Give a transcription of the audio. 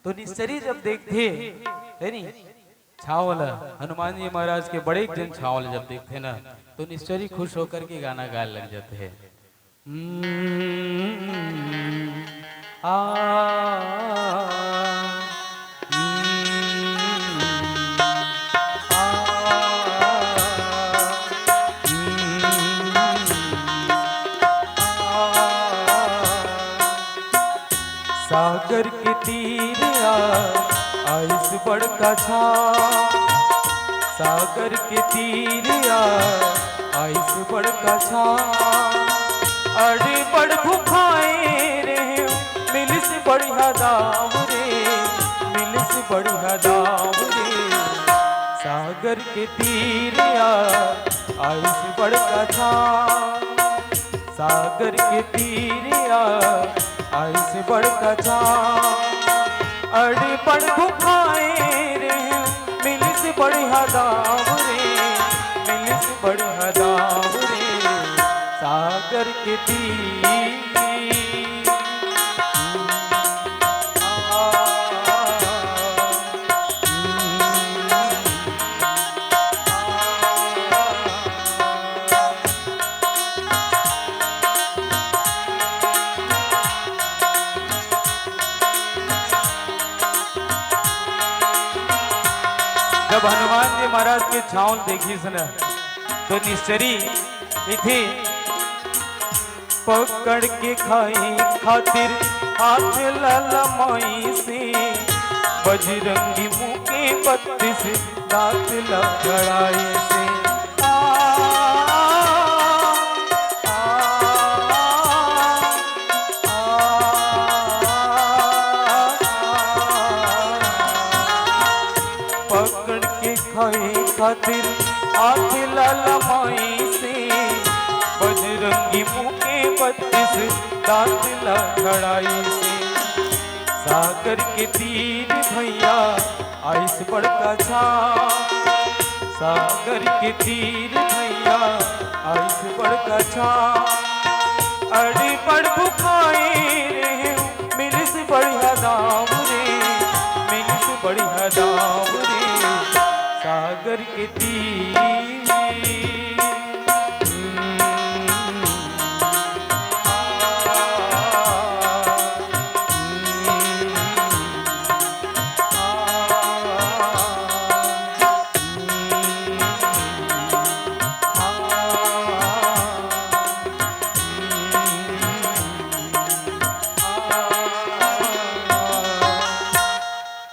तो निश्चरी जब देखते है नी छावल हनुमान जी महाराज के बड़े जन छावल जब देखते ना तो निश्चरी खुश होकर के गाना गाने लग जाते हैं। आ सागर के तीर आइस बड़का छा, सागर के तीर आइस बड़का छा, अड़े बड़ भुखाए रे मिलिस बढ़िया दाम रे, मिलिस बढ़िया दाम रे। सागर के तीर आइस बड़का छा, सागर के तीर आइस बड़का छा, अड़े बड़ भुखाए रे मिलिस बढ़िया दाम रे, मिलिस बढ़िया दाम रे। सागर के तीर जब हनुमान जी महाराज के छावन देखी सन तो निश्चरी इथे पकड़ के खाई खातिर हाथ ललमाई से, बजरंगी मुँह के 32 दांत लड़ाई से। पकड़ के खाए खातिर हाथ ललमाई से, बजरंगी मुँह के 32 दांत लड़ाई से। सागर के तीर भैया आइस बड़का छा, सागर के तीर भैया आइस बड़का छा, अड़े बड़ भुखाए रे मिलिस बढ़िया दाम रे, मिलिस बढ़िया दाम रे। सागर के तीर